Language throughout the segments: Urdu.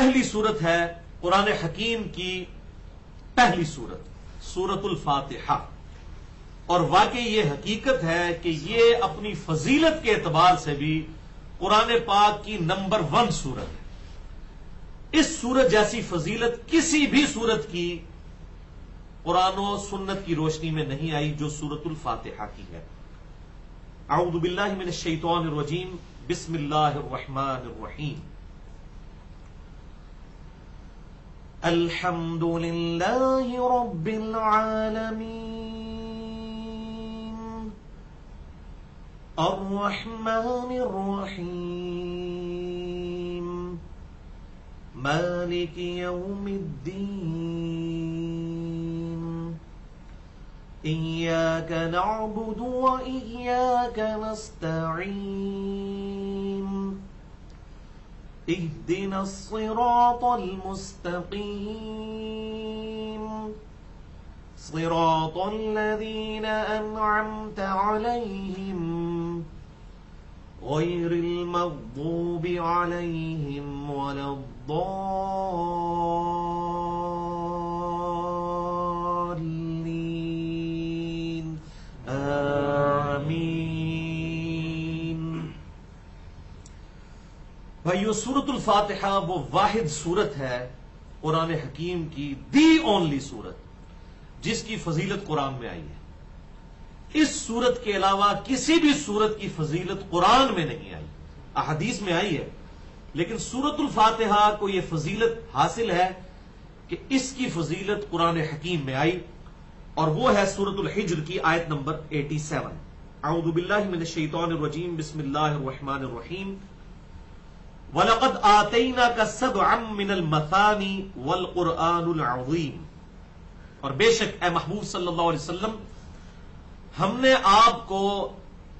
پہلی صورت ہے قرآن حکیم کی پہلی صورت سورۃ الفاتحہ، اور واقعی یہ حقیقت ہے کہ یہ اپنی فضیلت کے اعتبار سے بھی قرآن پاک کی نمبر 1 صورت ہے۔ اس صورت جیسی فضیلت کسی بھی صورت کی قرآن و سنت کی روشنی میں نہیں آئی جو سورۃ الفاتحہ کی ہے۔ اعوذ باللہ من الشیطان الرجیم، بسم اللہ الرحمن الرحیم۔ الحمد للہ رب العالمین، الرحمن الرحیم، مالک یوم الدین، ایاک نعبد و ایاک نستعین، اهدنا الصراط المستقيم، صراط الذين أنعمت عليهم غير المغضوب عليهم ولا الضالين، آمين۔ بھائیو، سورۃ الفاتحہ وہ واحد صورت ہے قرآن حکیم کی، دی اونلی صورت جس کی فضیلت قرآن میں آئی ہے۔ اس صورت کے علاوہ کسی بھی صورت کی فضیلت قرآن میں نہیں آئی، احادیث میں آئی ہے، لیکن سورۃ الفاتحہ کو یہ فضیلت حاصل ہے کہ اس کی فضیلت قرآن حکیم میں آئی، اور وہ ہے سورۃ الحجر کی آیت نمبر 87۔ اعوذ باللہ من الشیطان الرجیم، بسم اللہ الرحمن الرحیم۔ وَلَقَدْ آتَيْنَاكَ سَبْعًا مِّنَ الْمَثَانِي وَالْقُرْآنُ الْعَظِيمِ، اور بے شک اے محبوب صلی اللہ علیہ وسلم، ہم نے آپ کو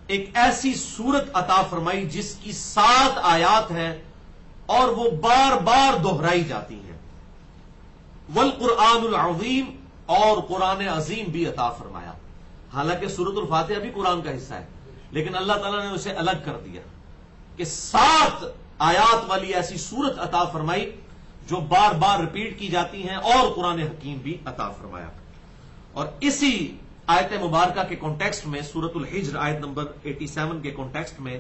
ایک ایسی سورت عطا فرمائی جس کی 7 آیات ہیں اور وہ بار بار دہرائی جاتی ہیں۔ وَالْقُرْآنُ الْعَظِيمِ، اور قرآن عظیم بھی عطا فرمایا۔ حالانکہ سورۃ الفاتحہ بھی قرآن کا حصہ ہے، لیکن اللہ تعالیٰ نے اسے الگ کر دیا کہ 7 آیات والی ایسی سورت عطا فرمائی جو بار بار ریپیٹ کی جاتی ہیں، اور قرآن حکیم بھی عطا فرمایا۔ اور اسی آیت مبارکہ کے کانٹیکسٹ میں سورۃ الحجر آیت نمبر 87 کے کانٹیکسٹ میں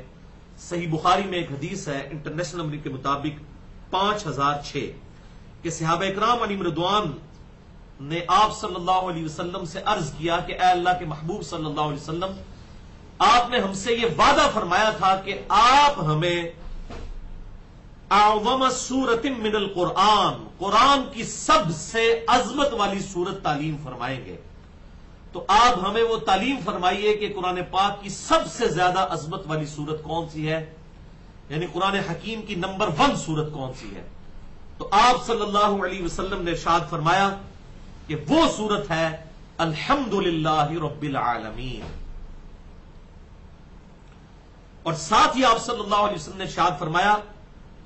صحیح بخاری میں ایک حدیث ہے انٹرنیشنل نمبر کے مطابق 5006 کہ صحابہ اکرام علیہم رضوان نے آپ صلی اللہ علیہ وسلم سے عرض کیا کہ اے اللہ کے محبوب صلی اللہ علیہ وسلم، آپ نے ہم سے یہ وعدہ فرمایا تھا کہ آپ ہمیں اعظم سورۃ من القرآن، قرآن کی سب سے عظمت والی سورت تعلیم فرمائیں گے، تو آپ ہمیں وہ تعلیم فرمائیے کہ قرآن پاک کی سب سے زیادہ عظمت والی سورت کون سی ہے، یعنی قرآن حکیم کی نمبر 1 سورت کون سی ہے۔ تو آپ صلی اللہ علیہ وسلم نے ارشاد فرمایا کہ وہ سورت ہے الحمدللہ رب العالمین، اور ساتھ ہی آپ صلی اللہ علیہ وسلم نے ارشاد فرمایا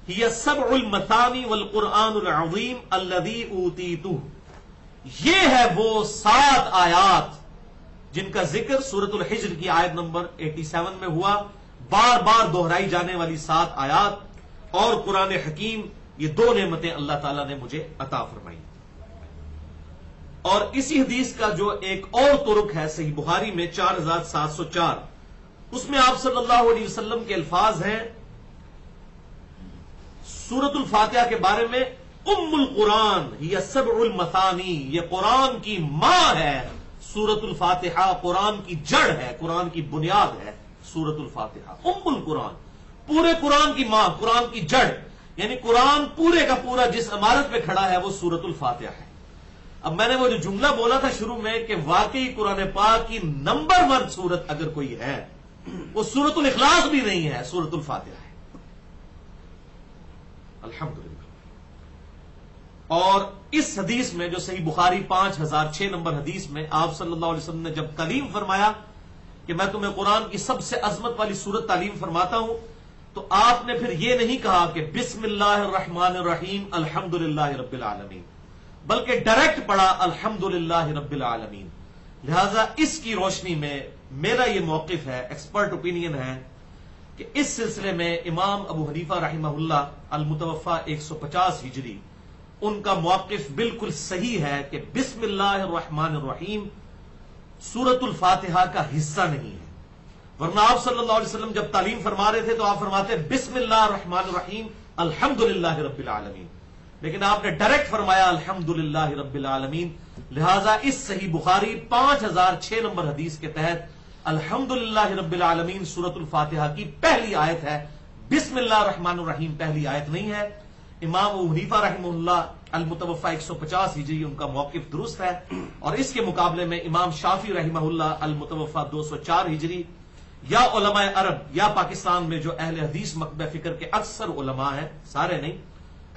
ہی سبع المثانی والقرآن العظیم الذی اوتیتہ، یہ ہے وہ 7 آیات جن کا ذکر سورۃ الحجر کی آیت نمبر 87 میں ہوا، بار بار دہرائی جانے والی 7 آیات اور قرآن حکیم، یہ 2 نعمتیں اللہ تعالیٰ نے مجھے عطا فرمائی۔ اور اسی حدیث کا جو ایک اور طرق ہے صحیح بخاری میں 4704، اس میں آپ صلی اللہ علیہ وسلم کے الفاظ ہیں سورۃ الفاتحہ کے بارے میں، ام القرآن یہ سبع المثانی، یہ قرآن کی ماں ہے سورۃ الفاتحہ، قرآن کی جڑ ہے، قرآن کی بنیاد ہے سورۃ الفاتحہ۔ ام القرآن، پورے قرآن کی ماں، قرآن کی جڑ، یعنی قرآن پورے کا پورا جس عمارت پہ کھڑا ہے وہ سورۃ الفاتحہ ہے۔ اب میں نے وہ جو جملہ بولا تھا شروع میں کہ واقعی قرآن پاک کی نمبر 1 سورت اگر کوئی ہے وہ سورۃ الاخلاص بھی نہیں ہے، سورۃ الفاتحہ ہے۔ الحمدللہ۔ اور اس حدیث میں جو صحیح بخاری 5006 نمبر حدیث میں آپ صلی اللہ علیہ وسلم نے جب تعلیم فرمایا کہ میں تمہیں قرآن کی سب سے عظمت والی سورت تعلیم فرماتا ہوں، تو آپ نے پھر یہ نہیں کہا کہ بسم اللہ الرحمن الرحیم الحمدللہ رب العالمین، بلکہ ڈائریکٹ پڑھا الحمدللہ رب العالمین۔ لہذا اس کی روشنی میں میرا یہ موقف ہے، ایکسپرٹ اوپینین ہے کہ اس سلسلے میں امام ابو حنیفہ رحمہ اللہ المتوفا 150 ہجری ان کا موقف بالکل صحیح ہے کہ بسم اللہ الرحمن الرحیم سورت الفاتحہ کا حصہ نہیں ہے، ورنہ آپ صلی اللہ علیہ وسلم جب تعلیم فرما رہے تھے تو آپ فرماتے بسم اللہ الرحمن الرحیم الحمدللہ رب العالمین، لیکن آپ نے ڈائریکٹ فرمایا الحمدللہ رب العالمین، لہذا اس صحیح بخاری 5006 نمبر حدیث کے تحت الحمدللہ رب العالمین سورت الفاتحہ کی پہلی آیت ہے، بسم اللہ الرحمن الرحیم پہلی آیت نہیں ہے۔ امام ابو حنیفہ رحمہ اللہ المتوفا 150 ہجری ان کا موقف درست ہے، اور اس کے مقابلے میں امام شافعی رحمہ اللہ المتوفا 204 ہجری یا علماء عرب یا پاکستان میں جو اہل حدیث مکتبہ فکر کے اکثر علماء ہیں، سارے نہیں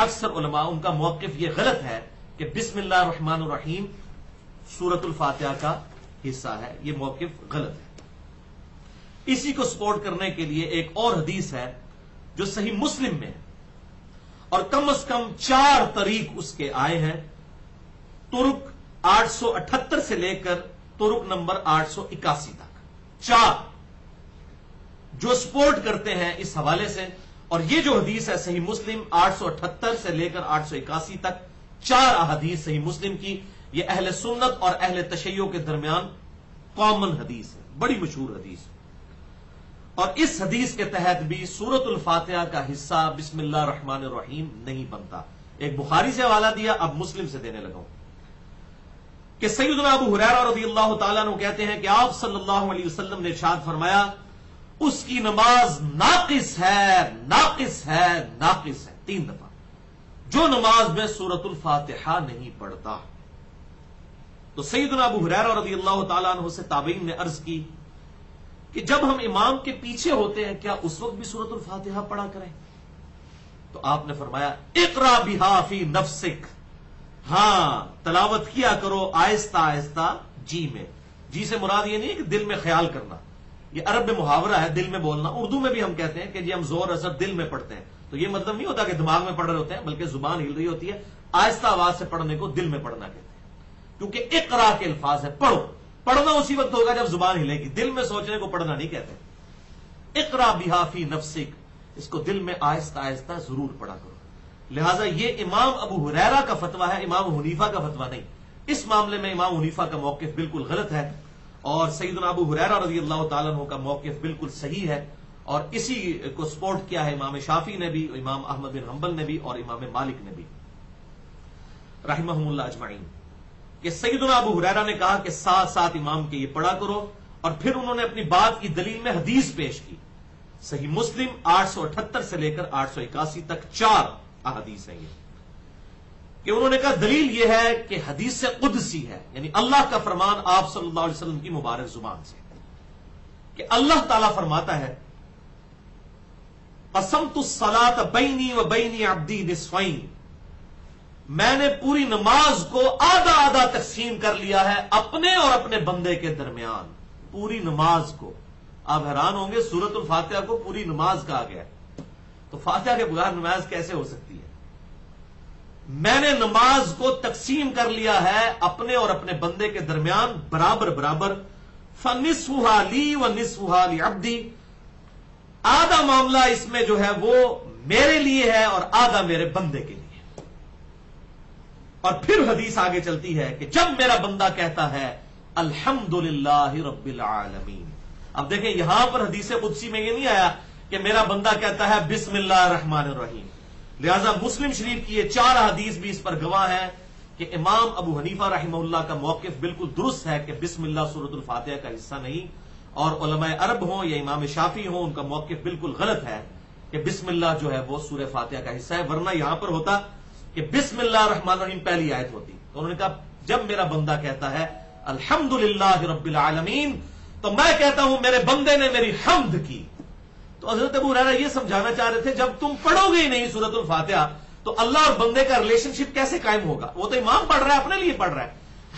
اکثر علماء، ان کا موقف یہ غلط ہے کہ بسم اللہ الرحمن الرحیم سورت الفاتحہ کا حصہ ہے، یہ موقف غلط ہے۔ اسی کو سپورٹ کرنے کے لیے ایک اور حدیث ہے جو صحیح مسلم میں ہے، اور کم از کم 4 طریق اس کے آئے ہیں، ترک 878 سے لے کر ترک نمبر 881 تک، 4 جو سپورٹ کرتے ہیں اس حوالے سے۔ اور یہ جو حدیث ہے صحیح مسلم 878 سے لے کر 881 تک 4 احادیث صحیح مسلم کی، یہ اہل سنت اور اہل تشیع کے درمیان کامن حدیث ہے، بڑی مشہور حدیث ہے، اور اس حدیث کے تحت بھی سورت الفاتحہ کا حصہ بسم اللہ الرحمن الرحیم نہیں بنتا۔ ایک بخاری سے حوالہ دیا، اب مسلم سے دینے لگا ہوں کہ سیدنا ابو ہریرہ رضی اللہ تعالیٰ عنہ کہتے ہیں کہ آپ صلی اللہ علیہ وسلم نے ارشاد فرمایا اس کی نماز ناقص ہے، ناقص ہے، ناقص ہے، 3 دفعہ، جو نماز میں سورت الفاتحہ نہیں پڑھتا۔ تو سیدنا ابو ہریرہ رضی اللہ تعالیٰ عنہ سے تابعین نے عرض کی کہ جب ہم امام کے پیچھے ہوتے ہیں کیا اس وقت بھی سورت الفاتحہ پڑھا کریں؟ تو آپ نے فرمایا اقرا بہا فی نفسک، ہاں تلاوت کیا کرو آہستہ آہستہ جی میں، جی سے مراد یہ نہیں ہے کہ دل میں خیال کرنا، یہ عرب میں محاورہ ہے دل میں بولنا، اردو میں بھی ہم کہتے ہیں کہ جی ہم زور اثر دل میں پڑھتے ہیں، تو یہ مطلب نہیں ہوتا کہ دماغ میں پڑھ رہے ہوتے ہیں، بلکہ زبان ہل رہی ہوتی ہے، آہستہ آواز سے پڑھنے کو دل میں پڑھنا کہتے ہیں، کیونکہ اقرا کے الفاظ ہے، پڑھو، پڑھنا اسی وقت ہوگا جب زبان ہلے گی، دل میں سوچنے کو پڑھنا نہیں کہتے۔ اقرا بہا فی نفسک، اس کو دل میں آہستہ آہستہ ضرور پڑھا کرو۔ لہٰذا یہ امام ابو ہریرہ کا فتویٰ ہے، امام حنیفہ کا فتویٰ نہیں۔ اس معاملے میں امام حنیفہ کا موقف بالکل غلط ہے، اور سیدنا ابو ہریرہ رضی اللہ تعالیٰ عنہ کا موقف بالکل صحیح ہے، اور اسی کو سپورٹ کیا ہے امام شافعی نے بھی، امام احمد بن حنبل نے بھی، اور امام مالک نے بھی رحمہم اللہ اجمعین، کہ سیدنا ابو ہریرہ نے کہا کہ ساتھ ساتھ امام کے یہ پڑھا کرو، اور پھر انہوں نے اپنی بات کی دلیل میں حدیث پیش کی، صحیح مسلم 878 سے لے کر 881 تک 4 احادیث ہیں یہ، کہ انہوں نے کہا دلیل یہ ہے کہ حدیث قدسی ہے، یعنی اللہ کا فرمان آپ صلی اللہ علیہ وسلم کی مبارک زبان سے، کہ اللہ تعالیٰ فرماتا ہے قسمت الصلاۃ بینی و بین عبدی نصفین، میں نے پوری نماز کو آدھا آدھا تقسیم کر لیا ہے اپنے اور اپنے بندے کے درمیان، پوری نماز کو۔ آپ حیران ہوں گے سورت الفاتحہ کو پوری نماز کہا گیا ہے، تو فاتحہ کے بغیر نماز کیسے ہو سکتی ہے؟ میں نے نماز کو تقسیم کر لیا ہے اپنے اور اپنے بندے کے درمیان برابر برابر، فَنِصْفُهَا لِي وَنِصْفُهَا لِعَبْدِي، آدھا معاملہ اس میں جو ہے وہ میرے لیے ہے اور آدھا میرے بندے کے لیے۔ اور پھر حدیث آگے چلتی ہے کہ جب میرا بندہ کہتا ہے الحمدللہ رب العالمین، اب دیکھیں یہاں پر حدیث قدسی میں یہ نہیں آیا کہ میرا بندہ کہتا ہے بسم اللہ الرحمن الرحیم، لہذا مسلم شریف کی یہ 4 حدیث بھی اس پر گواہ ہے کہ امام ابو حنیفہ رحمہ اللہ کا موقف بالکل درست ہے کہ بسم اللہ سورۃ الفاتحہ کا حصہ نہیں، اور علماء عرب ہوں یا امام شافعی ہوں ان کا موقف بالکل غلط ہے کہ بسم اللہ جو ہے وہ سورہ فاتحہ کا حصہ ہے، ورنہ یہاں پر ہوتا کہ بسم اللہ الرحمن الرحیم پہلی آیت ہوتی، تو انہوں نے کہا جب میرا بندہ کہتا ہے الحمدللہ رب العالمین تو میں کہتا ہوں میرے بندے نے میری حمد کی۔ تو حضرت ابو ہریرہ یہ سمجھانا چاہ رہے تھے جب تم پڑھو گے ہی نہیں سورۃ الفاتحہ تو اللہ اور بندے کا ریلیشن شپ کیسے قائم ہوگا؟ وہ تو امام پڑھ رہا ہے، اپنے لیے پڑھ رہا ہے،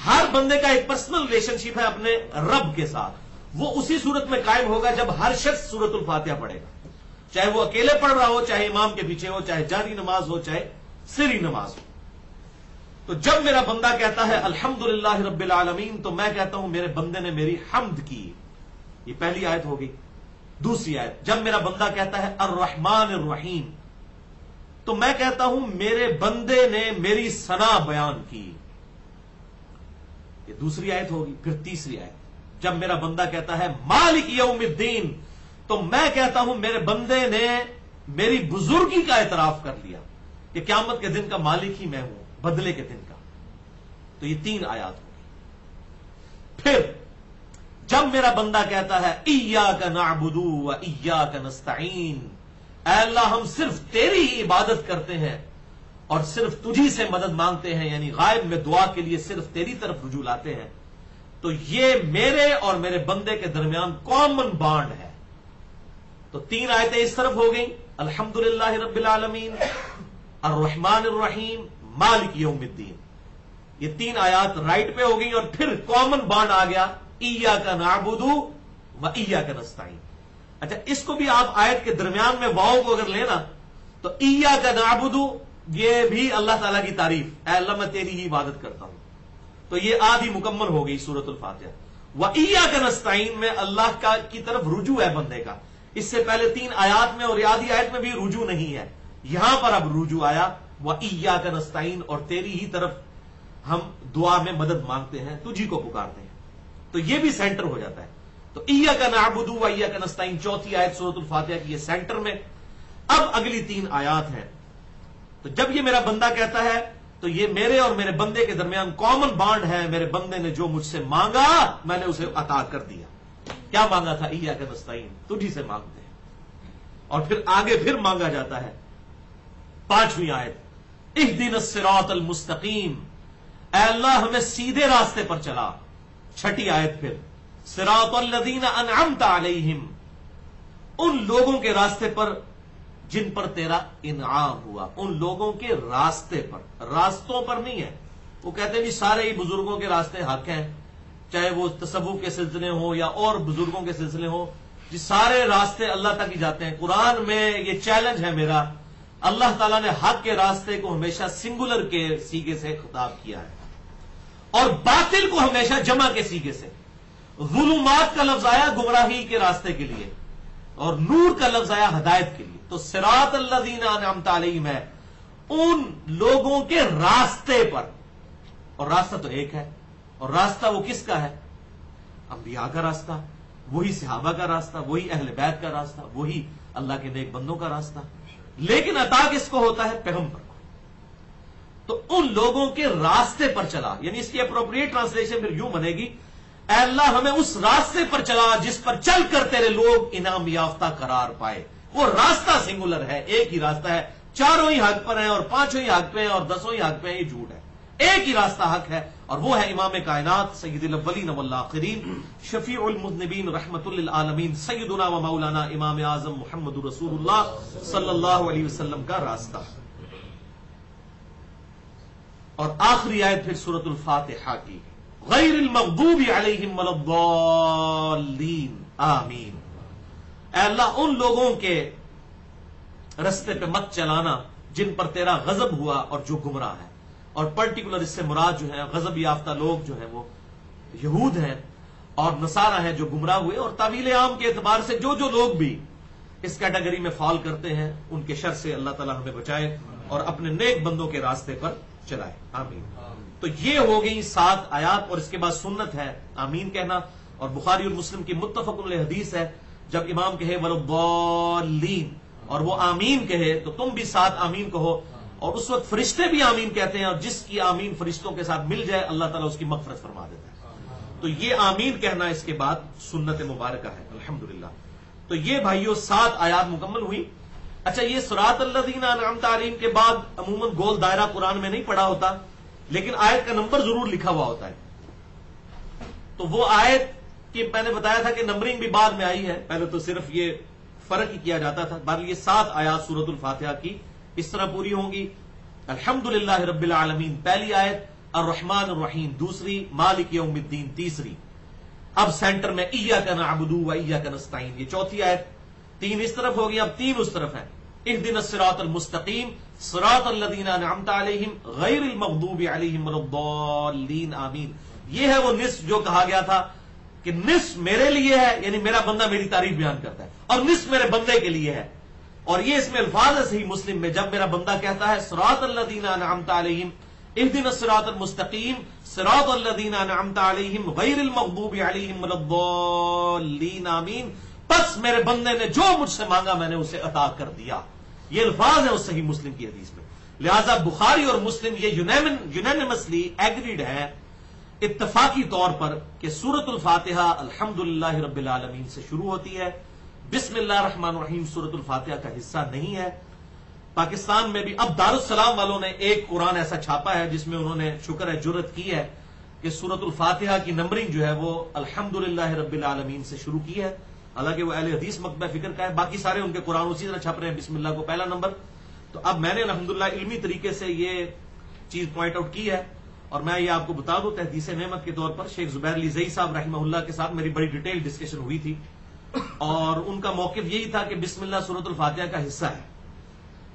ہر بندے کا ایک پرسنل ریلیشن شپ ہے اپنے رب کے ساتھ، وہ اسی صورت میں قائم ہوگا جب ہر شخص سورۃ الفاتحہ پڑھے گا، چاہے وہ اکیلے پڑھ رہا ہو، چاہے امام کے پیچھے ہو، چاہے جاری نماز ہو، چاہے سری نماز ہو۔ تو جب میرا بندہ کہتا ہے الحمدللہ رب العالمین تو میں کہتا ہوں میرے بندے نے میری حمد کی، یہ پہلی آیت ہوگی۔ دوسری آیت جب میرا بندہ کہتا ہے الرحمن الرحیم تو میں کہتا ہوں میرے بندے نے میری ثنا بیان کی. یہ دوسری آیت ہوگی. پھر تیسری آیت جب میرا بندہ کہتا ہے مالک یوم الدین تو میں کہتا ہوں میرے بندے نے میری بزرگی کا اعتراف کر لیا کہ قیامت کے دن کا مالک ہی میں ہوں, بدلے کے دن کا. تو یہ 3 آیات ہوگی. پھر جب میرا بندہ کہتا ہے ایاک نعبد و ایاک نستعین, اے اللہ ہم صرف تیری ہی عبادت کرتے ہیں اور صرف تجھی سے مدد مانگتے ہیں, یعنی غائب میں دعا کے لیے صرف تیری طرف رجوع لاتے ہیں, تو یہ میرے اور میرے بندے کے درمیان کامن بانڈ ہے. تو 3 آیتیں اس طرف ہو گئیں, الحمدللہ رب العالمین, الرحمن الرحیم, مالک یوم الدین. یہ 3 آیات رائٹ پہ ہو گئی اور پھر کامن بانڈ آ گیا ایاک نعبد و ایاک نستعین. اچھا اس کو بھی آپ آیت کے درمیان میں واؤ کو اگر لینا تو ایاک نعبد یہ بھی اللہ تعالیٰ کی تعریف, اے اللہ میں تیری ہی عبادت کرتا ہوں. تو یہ آدھی مکمل ہو گئی سورۃ الفاتحہ. وَإِيَّاكَ نَسْتَعِينُ میں اللہ کی طرف رجوع ہے بندے کا. اس سے پہلے 3 آیات میں اور آدھی آیت میں بھی رجوع نہیں ہے, یہاں پر اب رجوع آیا وَإِيَّاكَ نَسْتَعِينُ اور تیری ہی طرف ہم دعا میں مدد مانگتے ہیں, تجھی کو پکارتے ہیں. تو یہ بھی سینٹر ہو جاتا ہے. تو ایاک نعبد و ایاک نستعین 4تھی آیت سورۃ الفاتحہ کی یہ سینٹر میں. اب اگلی 3 آیات ہیں. تو جب یہ میرا بندہ کہتا ہے تو یہ میرے اور میرے بندے کے درمیان کامن بانڈ ہے. میرے بندے نے جو مجھ سے مانگا میں نے اسے عطا کر دیا. کیا مانگا تھا؟ ایاک نستعین, تجھی سے مانگتے ہیں. اور پھر آگے پھر مانگا جاتا ہے 5ویں آیت اہدنا الصراط المستقیم, اے اللہ ہمیں سیدھے راستے پر چلا. 6ٹھی آیت پھر صراط الذین انعمت علیہم, ان لوگوں کے راستے پر جن پر تیرا انعام ہوا. ان لوگوں کے راستے پر, راستوں پر نہیں ہے. وہ کہتے ہیں جی سارے ہی بزرگوں کے راستے حق ہیں, چاہے وہ تصوف کے سلسلے ہوں یا اور بزرگوں کے سلسلے ہوں, جی سارے راستے اللہ تک ہی جاتے ہیں. قرآن میں یہ چیلنج ہے میرا, اللہ تعالیٰ نے حق کے راستے کو ہمیشہ سنگولر کے سیغے سے خطاب کیا ہے اور باطل کو ہمیشہ جمع کے سیغے سے. ظلمات کا لفظ آیا گمراہی کے راستے کے لیے اور نور کا لفظ آیا ہدایت کے لیے. تو صراط الذین انعمت علیہم ہے ان لوگوں کے راستے پر, اور راستہ تو ایک ہے. اور راستہ وہ کس کا ہے؟ انبیاء کا راستہ, وہی صحابہ کا راستہ, وہی اہل بیت کا راستہ, وہی اللہ کے نیک بندوں کا راستہ. لیکن عطا کس کو ہوتا ہے؟ پیغمبر کو. تو ان لوگوں کے راستے پر چلا, یعنی اس کی اپروپریٹ ٹرانسلیشن پھر یوں بنے گی اے اللہ ہمیں اس راستے پر چلا جس پر چل کر تیرے لوگ انعام یافتہ قرار پائے. وہ راستہ سنگولر ہے, ایک ہی راستہ ہے. 4 ہی حق پر ہیں اور 5 ہی حق پہ ہیں اور 10 ہی حق پہ ہیں, یہ جھوٹ ہے. ایک ہی راستہ حق ہے اور وہ ہے امام کائنات سید الاولین والآخرین شفیع المذنبین رحمت للعالمین سیدنا و مولانا امام اعظم محمد رسول اللہ صلی اللہ علیہ وسلم کا راستہ. اور آخری آیت پھر سورۃ الفاتحہ کی غیر المغضوب علیہم ولا الضالین آمین. اے اللہ ان لوگوں کے رستے پہ مت چلانا جن پر تیرا غضب ہوا اور جو گمراہ ہے. اور پرٹیکولر اس سے مراد جو ہے غضب یافتہ لوگ جو ہیں وہ یہود ہیں اور نصارہ ہیں جو گمراہ ہوئے. اور تعویل عام کے اعتبار سے جو لوگ بھی اس کیٹیگری میں فال کرتے ہیں ان کے شر سے اللہ تعالی ہمیں بچائے اور اپنے نیک بندوں کے راستے پر چلائے. آمین. تو یہ ہو گئی 7 آیات اور اس کے بعد سنت ہے آمین کہنا. اور بخاری اور مسلم کی متفق علیہ حدیث ہے جب امام کہے وَلَضَّالِّينَ اور وہ آمین کہے تو تم بھی ساتھ آمین کہو. اور اس وقت فرشتے بھی آمین کہتے ہیں اور جس کی آمین فرشتوں کے ساتھ مل جائے اللہ تعالیٰ اس کی مغفرت فرما دیتا ہے. تو یہ آمین کہنا اس کے بعد سنت مبارکہ ہے الحمدللہ. تو یہ بھائیوں 7 آیات مکمل ہوئی. اچھا یہ صراط الذین انعمت علیہم کے بعد عموماً گول دائرہ قرآن میں نہیں پڑھا ہوتا لیکن آیت کا نمبر ضرور لکھا ہوا ہوتا ہے. تو وہ آیت کی میں نے بتایا تھا کہ نمبرنگ بھی بعد میں آئی ہے, پہلے تو صرف یہ فرق ہی کیا جاتا تھا. بہرحال یہ 7 آیات سورۃ الفاتحہ کی اس طرح پوری ہوں گی. الحمدللہ رب العالمین پہلی آیت, الرحمن الرحیم دوسری, مالک یوم الدین تیسری. اب سینٹر میں ایاک نعبد و ایاک نستعین یہ 4تھی آیت. 3 اس طرف ہوگی, اب 3 اس طرف ہے. اہدنا الصراط المستقیم صراط الذین انعمت علیہم غیر المغضوب علیہم ولا الضالین آمین. یہ ہے وہ نصف جو کہا گیا تھا کہ نصف میرے لیے ہے، یعنی میرا بندہ میری تعریف بیان کرتا ہے، اور نصف میرے بندے کے لیے ہے. اور یہ اس میں الفاظ ہے صحیح مسلم میں، جب میرا بندہ کہتا ہے صراط الذین انعمت علیہم اہدنا الصراط المستقیم صراط الذین انعمت علیہم غیر المغضوب علیہم ولا الضالین آمین، پس میرے بندے نے جو مجھ سے مانگا میں نے اسے عطا کر دیا. یہ الفاظ ہیں اس صحیح مسلم کی حدیث میں. لہذا بخاری اور مسلم یہ یونینمسلی ایگریڈ ہے اتفاقی طور پر کہ سورۃ الفاتحہ الحمدللہ رب العالمین سے شروع ہوتی ہے. بسم اللہ الرحمن الرحیم سورۃ الفاتحہ کا حصہ نہیں ہے. پاکستان میں بھی اب دارالسلام والوں نے ایک قرآن ایسا چھاپا ہے جس میں انہوں نے شکر ہے جرت کی ہے کہ سورۃ الفاتحہ کی نمبرنگ جو ہے وہ الحمدللہ رب العالمین سے شروع کی ہے. حالانکہ وہ اہل حدیث مکتبہ فکر کا ہے، باقی سارے ان کے قرآن اسی طرح چھپ رہے ہیں بسم اللہ کو پہلا نمبر. تو اب میں نے الحمدللہ علمی طریقے سے یہ چیز پوائنٹ آؤٹ کی ہے، اور میں یہ آپ کو بتا دوں تحدیث نعمت کے طور پر شیخ زبیر علی زئی صاحب رحمہ اللہ کے ساتھ میری بڑی ڈیٹیل ڈسکشن ہوئی تھی، اور ان کا موقف یہی تھا کہ بسم اللہ سورۃ الفاتحہ کا حصہ ہے.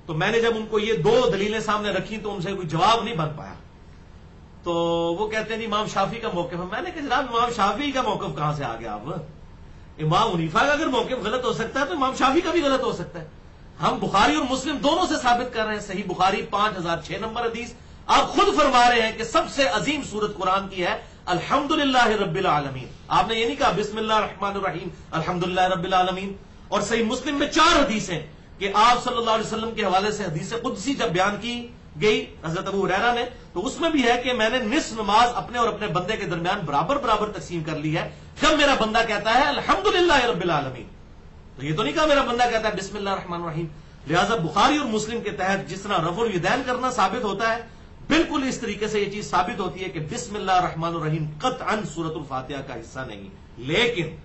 تو میں نے جب ان کو یہ دو دلیلیں سامنے رکھی تو ان سے کوئی جواب نہیں بن پایا. تو وہ کہتے ہیں امام شافعی کا موقف ہے. میں نے کہا جناب امام شافعی کا موقف کہاں سے آ گیا؟ اب امام حنیفہ کا اگر موقف غلط ہو سکتا ہے تو امام شافعی کا بھی غلط ہو سکتا ہے. ہم بخاری اور مسلم دونوں سے ثابت کر رہے ہیں. صحیح بخاری 5006 نمبر حدیث، آپ خود فرما رہے ہیں کہ سب سے عظیم سورت قرآن کی ہے الحمدللہ رب العالمین. آپ نے یہ نہیں کہا بسم اللہ الرحمن الرحیم الحمدللہ رب العالمین. اور صحیح مسلم میں 4 حدیثیں کہ آپ صلی اللہ علیہ وسلم کے حوالے سے حدیث قدسی جب بیان کی گئی حضرت ابو ہریرہ نے، تو اس میں بھی ہے کہ میں نے نصف نماز اپنے اور اپنے بندے کے درمیان برابر برابر تقسیم کر لی ہے جب میرا بندہ کہتا ہے الحمدللہ رب العالمین. تو یہ تو نہیں کہا میرا بندہ کہتا ہے بسم اللہ الرحمن الرحیم. لہذا بخاری اور مسلم کے تحت جس طرح رفع الیدین کرنا ثابت ہوتا ہے، بالکل اس طریقے سے یہ چیز ثابت ہوتی ہے کہ بسم اللہ الرحمن الرحیم قطعا سورۃ الفاتحہ کا حصہ نہیں. لیکن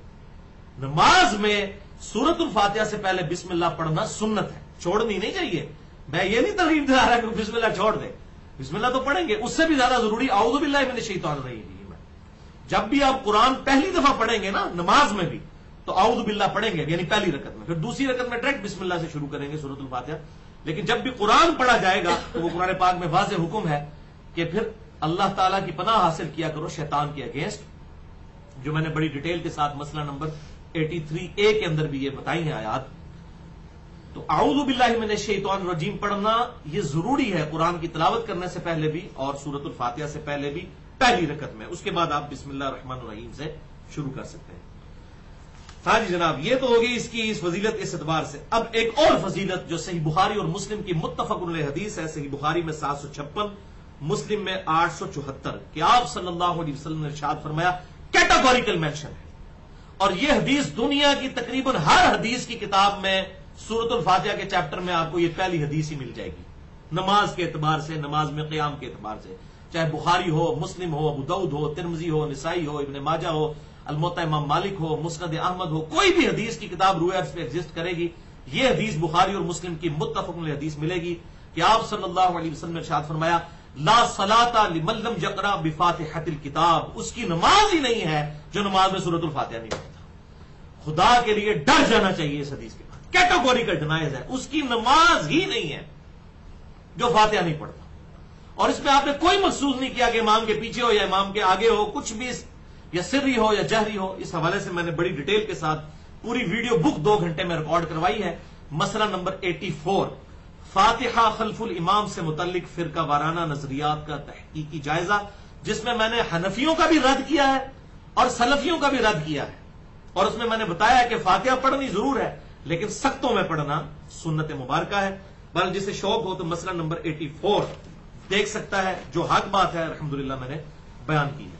نماز میں سورۃ الفاتحہ سے پہلے بسم اللہ پڑھنا سنت ہے، چھوڑنی نہیں چاہیے. میں یہ نہیں ترغیب دلا رہا کہ بسم اللہ چھوڑ دیں، بسم اللہ تو پڑھیں گے. اس سے بھی زیادہ ضروری اعوذ باللہ من الشیطان الرجیم. جب بھی آپ قرآن پہلی دفعہ پڑھیں گے نا نماز میں بھی تو اعوذ باللہ پڑھیں گے، یعنی پہلی رکعت میں. پھر دوسری رکعت میں ڈائریکٹ بسم اللہ سے شروع کریں گے سورۃ الفاتحہ. لیکن جب بھی قرآن پڑھا جائے گا تو وہ قرآن پاک میں واضح حکم ہے کہ پھر اللہ تعالیٰ کی پناہ حاصل کیا کرو شیطان کے اگینسٹ، جو میں نے بڑی ڈیٹیل کے ساتھ مسئلہ نمبر 83A کے اندر بھی یہ بتائی ہیں آیات. تو اعوذ باللہ من الشیطان الرجیم پڑھنا یہ ضروری ہے قرآن کی تلاوت کرنے سے پہلے بھی اور سورۃ الفاتحہ سے پہلے بھی پہلی رکعت میں. اس کے بعد آپ بسم اللہ الرحمن الرحیم سے شروع کر سکتے ہیں. ہاں جی جناب، یہ تو ہوگی اس کی اس فضیلت اس اعتبار سے. اب ایک اور فضیلت جو صحیح بخاری اور مسلم کی متفق علیہ حدیث ہے، صحیح بخاری میں 756، مسلم میں 874، کہ آپ صلی اللہ علیہ وسلم نے ارشاد فرمایا، کیٹاگوریکل مینشن ہے، اور یہ حدیث دنیا کی تقریباً ہر حدیث کی کتاب میں سورۃ الفاتحہ کے چیپٹر میں آپ کو یہ پہلی حدیث ہی مل جائے گی، نماز کے اعتبار سے، نماز میں قیام کے اعتبار سے، چاہے بخاری ہو، مسلم ہو، ابو داؤد ہو، ترمذی ہو، نسائی ہو، ابن ماجہ ہو، الموطا امام مالک ہو، مسند احمد ہو، کوئی بھی حدیث کی کتاب روایت پہ ایگزسٹ کرے گی، یہ حدیث بخاری اور مسلم کی متفق علیہ حدیث ملے گی کہ آپ صلی اللہ علیہ وسلم نے ارشاد فرمایا، لا صلاۃ لمن لم یقرأ بفاتحۃ الکتاب، اس کی نماز ہی نہیں ہے جو نماز میں سورۃ الفاتحہ نہیں پڑھتا. خدا کے لیے ڈر جانا چاہیے اس حدیث کے بعد، کیٹاگوریکل ڈینائز ہے، اس کی نماز ہی نہیں ہے جو فاتحہ نہیں پڑھتا. اور اس میں آپ نے کوئی محسوس نہیں کیا کہ امام کے پیچھے ہو یا امام کے آگے ہو، کچھ بھی یا سری ہو یا جہری ہو. اس حوالے سے میں نے بڑی ڈیٹیل کے ساتھ پوری ویڈیو بک 2 گھنٹے میں ریکارڈ کروائی ہے. مسئلہ نمبر 84، فاتحہ خلف الامام سے متعلق فرقہ وارانہ نظریات کا تحقیقی جائزہ، جس میں نے حنفیوں کا بھی رد کیا ہے اور سلفیوں کا بھی رد کیا ہے. اور اس میں نے بتایا کہ فاتحہ پڑھنی ضرور ہے لیکن سختوں میں پڑھنا سنت مبارکہ ہے. بل جسے شوق ہو تو مسئلہ نمبر 84 دیکھ سکتا ہے، جو حق بات ہے الحمدللہ میں نے بیان کی ہے.